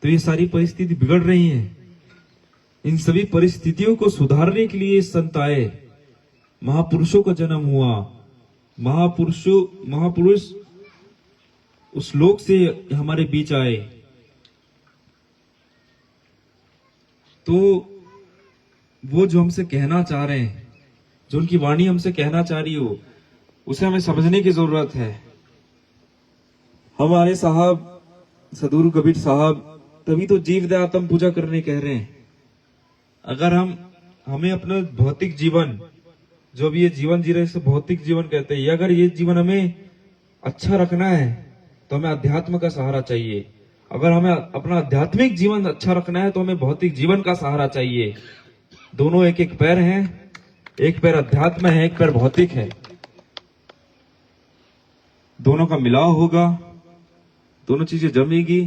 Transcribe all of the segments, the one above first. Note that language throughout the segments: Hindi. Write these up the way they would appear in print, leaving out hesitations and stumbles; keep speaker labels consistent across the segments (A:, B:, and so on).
A: तो ये सारी परिस्थिति बिगड़ रही है। इन सभी परिस्थितियों को सुधारने के लिए संत आए, महापुरुषों का जन्म हुआ। महापुरुष उस लोक से हमारे बीच आए। तो वो जो हमसे कहना चाह रहे हैं, जो उनकी वाणी हमसे कहना चाह रही हो, उसे हमें समझने की जरूरत है। हमारे साहब सदगुरु कबीर साहब तभी तो जीव दयातम पूजा करने कह रहे हैं। अगर हमें अपना भौतिक जीवन, जो भी ये जीवन जी रहे इसे भौतिक जीवन कहते हैं, अगर ये जीवन हमें अच्छा रखना है तो हमें अध्यात्म का सहारा चाहिए। अगर हमें अपना आध्यात्मिक जीवन अच्छा रखना है तो हमें भौतिक जीवन का सहारा चाहिए। दोनों एक एक पैर हैं, एक पैर अध्यात्म है, एक पैर भौतिक है। दोनों का मिलाव होगा, दोनों चीजें जमेगी,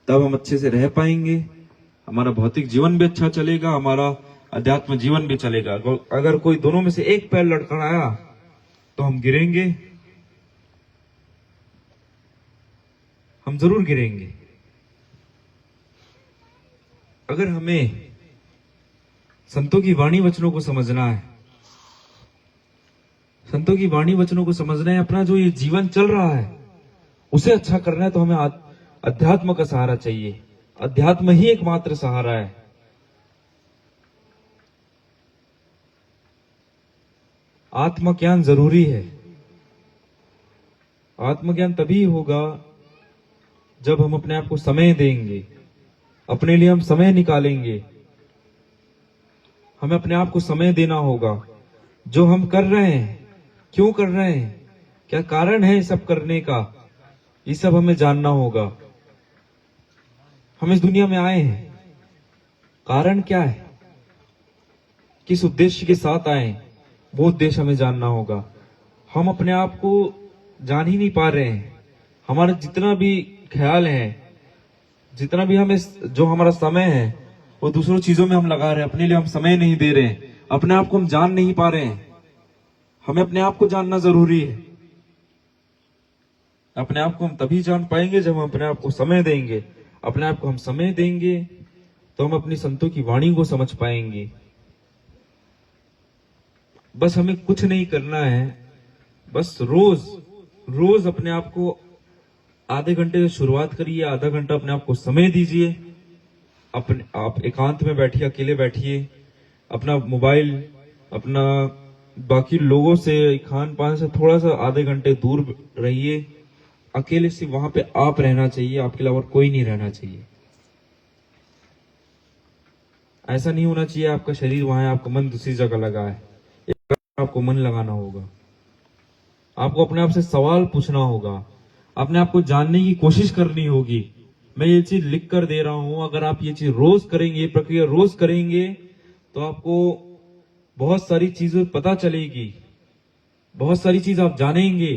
A: तब हम अच्छे से रह पाएंगे। हमारा भौतिक जीवन भी अच्छा चलेगा, हमारा अध्यात्म जीवन भी चलेगा। अगर कोई दोनों में से एक पैर लड़खड़ाया तो हम गिरेंगे, हम जरूर गिरेंगे। अगर हमें संतों की वाणी वचनों को समझना है, संतों की वाणी वचनों को समझना है, अपना जो ये जीवन चल रहा है उसे अच्छा करना है, तो हमें अध्यात्म का सहारा चाहिए। अध्यात्म ही एकमात्र सहारा है। आत्मज्ञान जरूरी है। आत्मज्ञान तभी होगा जब हम अपने आप को समय देंगे, अपने लिए हम समय निकालेंगे। हमें अपने आप को समय देना होगा। जो हम कर रहे हैं, क्यों कर रहे हैं, क्या कारण है सब करने का, ये सब हमें जानना होगा। हम इस दुनिया में आए हैं, कारण क्या है, किस उद्देश्य के साथ आए, वो उद्देश्य हमें जानना होगा। हम अपने आप को जान ही नहीं पा रहे हैं। हमारा जितना भी ख्याल है, जितना भी हमें जो हमारा समय है वो दूसरों चीजों में हम लगा रहे हैं, अपने लिए हम समय नहीं दे रहे हैं, अपने आप को हम जान नहीं पा रहे हैं। हमें अपने आप को जानना जरूरी है। अपने आप को हम तभी जान पाएंगे जब हम अपने आप को समय देंगे। अपने आप को हम समय देंगे तो हम अपनी संतों की वाणी को समझ पाएंगे। बस हमें कुछ नहीं करना है, बस रोज अपने आप को आधे घंटे से शुरुआत करिए, आधा घंटा अपने आप को समय दीजिए। आप एकांत में बैठिए, अकेले बैठिए, अपना मोबाइल, अपना बाकी लोगों से, खान पान से थोड़ा सा आधे घंटे दूर रहिए। अकेले से वहां पे आप रहना चाहिए, आपके अलावा कोई नहीं रहना चाहिए। ऐसा नहीं होना चाहिए आपका शरीर वहां है, आपका मन दूसरी जगह लगा है। आपको मन लगाना होगा। आपको अपने आप से सवाल पूछना होगा, अपने आप को जानने की कोशिश करनी होगी। मैं ये चीज लिख कर दे रहा हूं, अगर आप ये चीज रोज करेंगे, ये प्रक्रिया रोज करेंगे तो आपको बहुत सारी चीजें पता चलेगी, बहुत सारी चीज आप जानेंगे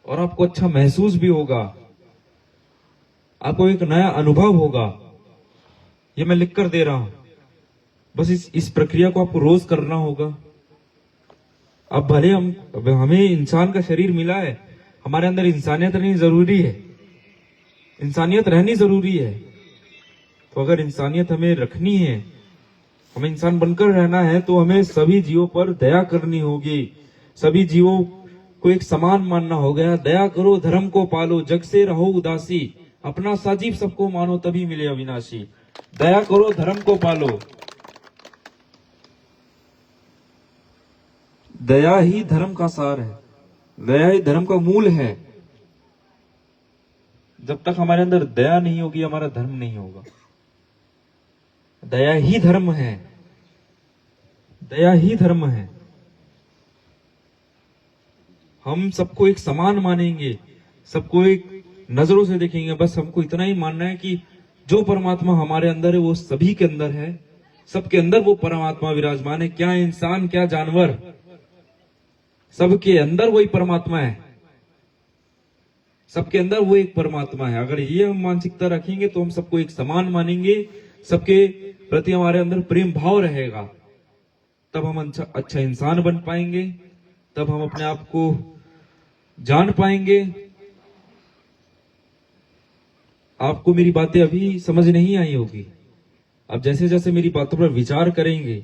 A: और आपको अच्छा महसूस भी होगा, आपको एक नया अनुभव होगा। ये मैं लिख कर दे रहा हूं, बस इस प्रक्रिया को आपको रोज करना होगा। अब भले हमें इंसान का शरीर मिला है, हमारे अंदर इंसानियत रहनी जरूरी है, इंसानियत रहनी जरूरी है। तो अगर इंसानियत हमें रखनी है, हमें इंसान बनकर रहना है, तो हमें सभी जीवों पर दया करनी होगी, सभी जीवों को एक समान मानना होगा। दया करो, धर्म को पालो, जग से रहो उदासी, अपना साजीव सबको मानो, तभी मिले अविनाशी। दया करो, धर्म को पालो। दया ही धर्म का सार है, दया ही धर्म का मूल है। जब तक हमारे अंदर दया नहीं होगी, हमारा धर्म नहीं होगा। दया ही धर्म है, दया ही धर्म है। हम सबको एक समान मानेंगे, सबको एक नजरों से देखेंगे। बस हमको इतना ही मानना है कि जो परमात्मा हमारे अंदर है वो सभी के अंदर है, सबके अंदर वो परमात्मा विराजमान है। क्या इंसान, क्या जानवर, सबके अंदर वही परमात्मा है, सबके अंदर वो एक परमात्मा है। अगर ये हम मानसिकता रखेंगे तो हम सबको एक समान मानेंगे, सबके प्रति हमारे अंदर प्रेम भाव रहेगा, तब हम अच्छा इंसान बन पाएंगे, तब हम अपने आप को जान पाएंगे। आपको मेरी बातें अभी समझ नहीं आई होगी। अब जैसे जैसे मेरी बातों पर विचार करेंगे,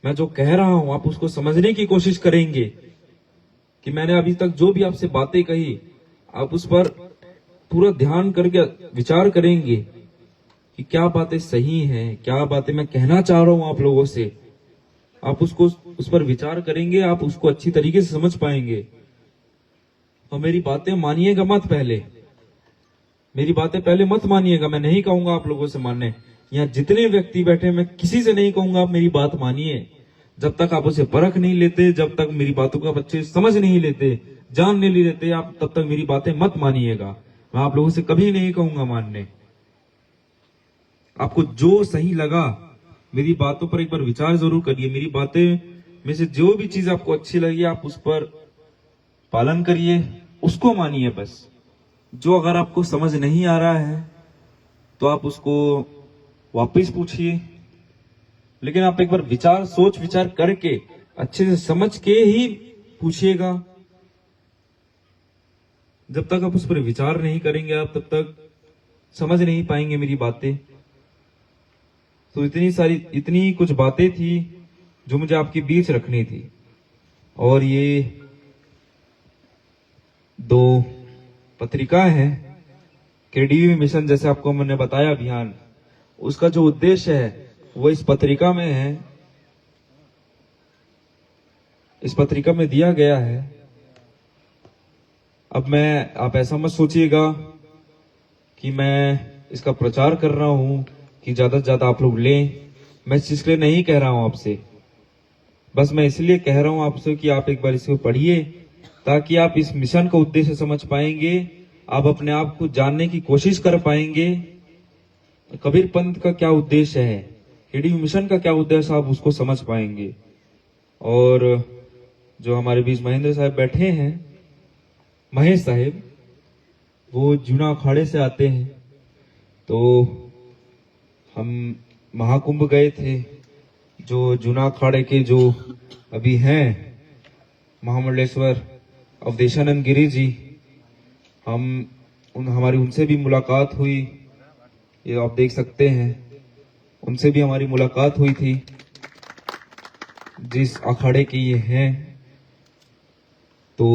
A: मैं जो कह रहा हूं आप उसको समझने की कोशिश करेंगे कि मैंने अभी तक जो भी आपसे बातें कही, आप उस पर पूरा ध्यान करके विचार करेंगे कि क्या बातें सही हैं, क्या बातें मैं कहना चाह रहा हूं आप लोगों से। आप उसको उस पर विचार करेंगे, आप उसको अच्छी तरीके से समझ पाएंगे। और मेरी बातें मानिएगा मत, पहले मेरी बातें पहले मत मानिएगा। मैं नहीं कहूंगा आप लोगों से मानने। यहाँ जितने व्यक्ति बैठे, मैं किसी से नहीं कहूंगा आप मेरी बात मानिए। जब तक आप उसे परख नहीं लेते, जब तक मेरी बातों को आप अच्छे समझ नहीं लेते, जान नहीं लेते, आप तब तक मेरी बातें मत मानिएगा। मैं आप लोगों से कभी नहीं कहूंगा मानने। आपको जो सही लगा, मेरी बातों पर एक बार विचार जरूर करिए। मेरी बातें में से जो भी चीज आपको अच्छी लगी, आप उस पर पालन करिए, उसको मानिए बस। जो अगर आपको समझ नहीं आ रहा है तो आप उसको वापस पूछिए, लेकिन आप एक बार सोच विचार करके अच्छे से समझ के ही पूछिएगा। जब तक आप उस पर विचार नहीं करेंगे, आप तब तक समझ नहीं पाएंगे मेरी बातें। तो इतनी कुछ बातें थी जो मुझे आपके बीच रखनी थी। और ये 2 पत्रिका है केडीवी मिशन, जैसे आपको मैंने बताया अभियान, उसका जो उद्देश्य है वो इस पत्रिका में है, इस पत्रिका में दिया गया है। अब आप ऐसा मत सोचिएगा कि मैं इसका प्रचार कर रहा हूं कि ज्यादा से ज्यादा आप लोग लें। मैं इस चीज के लिए नहीं कह रहा हूं आपसे, बस मैं इसलिए कह रहा हूं आपसे कि आप एक बार इसको पढ़िए, ताकि आप इस मिशन का उद्देश्य समझ पाएंगे, आप अपने आप को जानने की कोशिश कर पाएंगे। कबीर पंथ का क्या उद्देश्य है, केडीवी मिशन का क्या उद्देश्य, आप उसको समझ पाएंगे। और जो हमारे बीच महेंद्र साहब बैठे हैं, महेश साहब, वो जूना अखाड़े से आते हैं। तो हम महाकुंभ गए थे, जो जूना अखाड़े के जो अभी हैं महामंडलेश्वर अवधेशानंद गिरी जी, हमारी उनसे भी मुलाकात हुई। ये आप देख सकते हैं, उनसे भी हमारी मुलाकात हुई थी, जिस अखाड़े के ये हैं। तो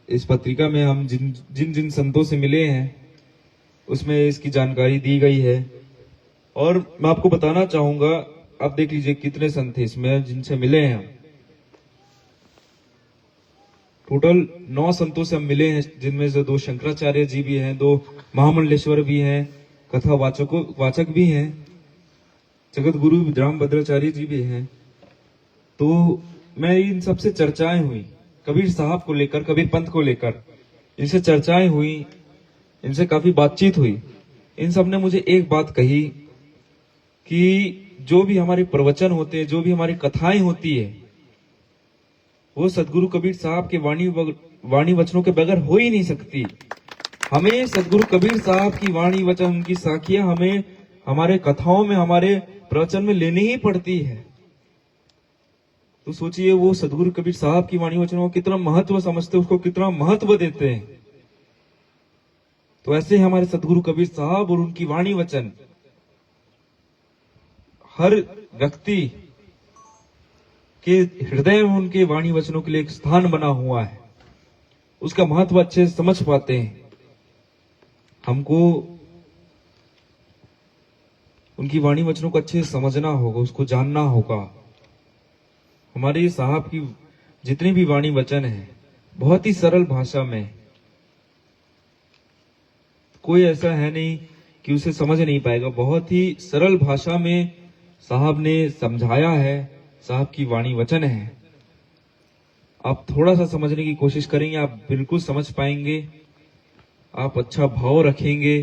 A: इस पत्रिका में हम जिन जिन संतों से मिले हैं, उसमें इसकी जानकारी दी गई है। और मैं आपको बताना चाहूंगा, आप देख लीजिए कितने संत थे इसमें जिनसे मिले हैं। टोटल 9 संतों से हम मिले हैं, जिनमें से 2 शंकराचार्य जी भी हैं, 2 महामंडलेश्वर भी हैं, कथा वाचक भी हैं, जगत गुरु रामभद्राचार्य जी भी हैं। तो मैं इन सबसे चर्चाएं हुई, कबीर साहब को लेकर, कबीर पंथ को लेकर इनसे चर्चाएं हुई, इनसे काफी बातचीत हुई। इन सब ने मुझे एक बात कही कि जो भी हमारे प्रवचन होते हैं, जो भी हमारी कथाएं होती है, वो सदगुरु कबीर साहब के वाणी वचनों के बगैर हो ही नहीं सकती। हमें सदगुरु कबीर साहब की वाणी वचन, उनकी साखियां हमें हमारे कथाओं में, हमारे प्रवचन में लेनी ही पड़ती है। तो सोचिए, वो सदगुरु कबीर साहब की वाणी वचनों को कितना महत्व समझते, उसको कितना महत्व देते हैं। तो ऐसे हमारे सदगुरु कबीर साहब और उनकी वाणी वचन हर व्यक्ति के हृदय में उनके वाणी वचनों के लिए एक स्थान बना हुआ है, उसका महत्व अच्छे से समझ पाते हैं। हमको उनकी वाणी वचनों को अच्छे से समझना होगा, उसको जानना होगा। हमारे साहब की जितनी भी वाणी वचन है, बहुत ही सरल भाषा में, कोई ऐसा है नहीं कि उसे समझ नहीं पाएगा। बहुत ही सरल भाषा में साहब ने समझाया है, साहब की वाणी वचन है। आप थोड़ा सा समझने की कोशिश करेंगे, आप बिल्कुल समझ पाएंगे। आप अच्छा भाव रखेंगे,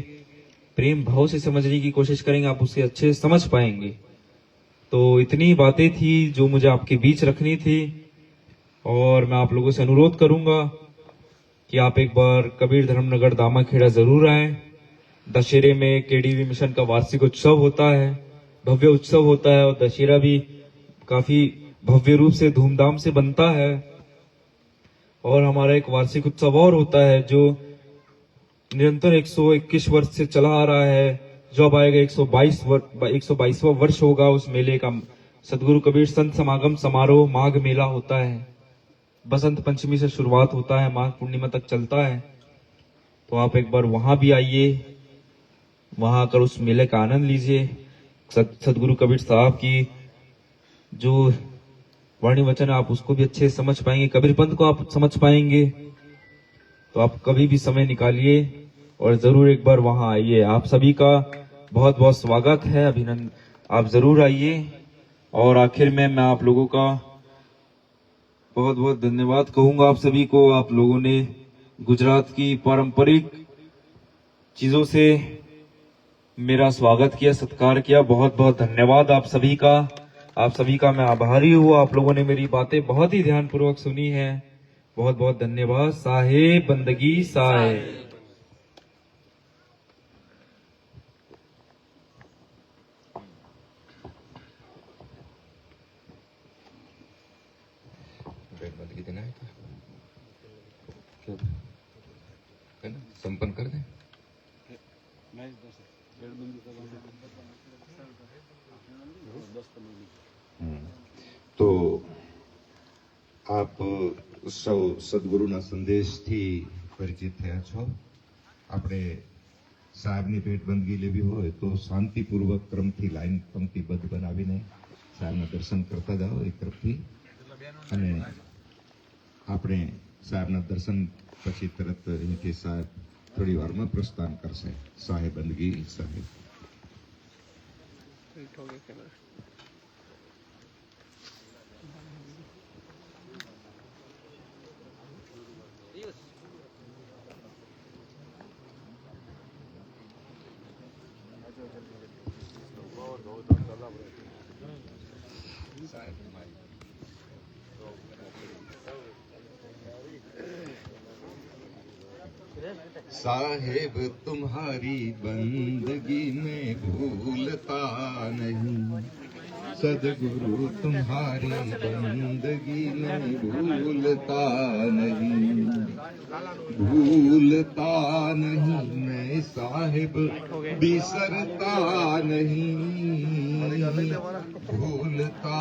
A: प्रेम भाव से समझने की कोशिश करेंगे, आप उसे अच्छे से समझ पाएंगे। तो इतनी बातें थी जो मुझे आपके बीच रखनी थी। और मैं आप लोगों से अनुरोध करूंगा कि आप एक बार कबीर धर्मनगर दामाखेड़ा जरूर आए। दशहरे में केडीवी मिशन का वार्षिक उत्सव होता है, भव्य उत्सव होता है, और दशहरा भी काफी भव्य रूप से धूमधाम से बनता है। और हमारा एक वार्षिक उत्सव और होता है जो निरंतर 121 वर्ष से चला आ रहा है। जो अब आएगा 122वां वर्ष होगा उस मेले का। सदगुरु कबीर संत समागम समारोह माघ मेला होता है। बसंत पंचमी से शुरुआत होता है, माघ पूर्णिमा तक चलता है। तो आप एक बार वहां भी आइए, वहां आकर उस मेले का आनंद लीजिए। सदगुरु कबीर साहब की जो वाणी वचन आप उसको भी अच्छे से समझ पाएंगे, कबीर पंथ को आप समझ पाएंगे। तो आप कभी भी समय निकालिए और जरूर एक बार वहां आइए। आप सभी का बहुत बहुत स्वागत है, अभिनंदन। आप जरूर आइए। और आखिर में मैं आप लोगों का बहुत बहुत धन्यवाद कहूंगा आप सभी को। आप लोगों ने गुजरात की पारंपरिक चीजों से मेरा स्वागत किया, सत्कार किया। बहुत बहुत धन्यवाद आप सभी का। आप सभी का मैं आभारी हूँ। आप लोगों ने मेरी बातें बहुत ही ध्यानपूर्वक सुनी है। बहुत बहुत धन्यवाद। साहेब बंदगी साहेब।
B: बंदगी देना है क्या? है ना, संपन्न कर दें।
C: તો આપ સૌ સદગુરુના સંદેશથી પરિચિત થયા છો। આપણે સાહેબની ભેટબંધગી લેવી હોય તો શાંતિપૂર્વક ક્રમથી લાઈન પંક્તિબદ્ધ બનાવીને સાહેબના દર્શન કરતા જાઓ એક તરફથી, અને આપણે સાહેબના દર્શન પછી તરત અહીંથી સાહેબ થોડી વારમાં પ્રસ્થાન કરશે। સાહેબ બંદગી સાહેબ। साहेब तुम्हारी बंदगी में भूलता नहीं, सदगुरु तुम्हारी बंदगी में भूलता नहीं, भूलता नहीं मैं साहेब बिसरता नहीं, भूलता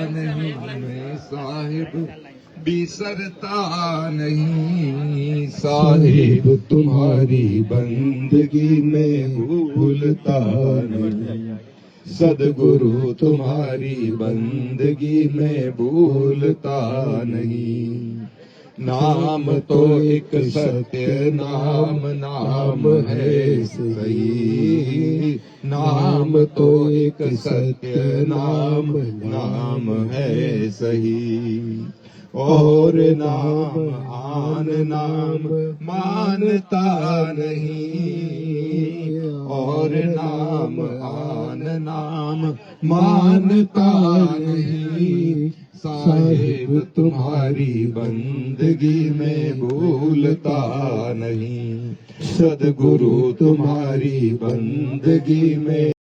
C: नहीं मैं साहेब बिसरता नहीं, साहिब तुम्हारी बंदगी में भूलता नहीं, सदगुरु तुम्हारी बंदगी में भूलता नहीं। नाम तो एक सत्य नाम, नाम है सही, नाम तो एक सत्य नाम, नाम है सही, और नाम आन नाम मानता नहीं, और नाम आन नाम मानता नहीं, साहिब तुम्हारी बंदगी में भूलता नहीं, सदगुरु तुम्हारी बंदगी में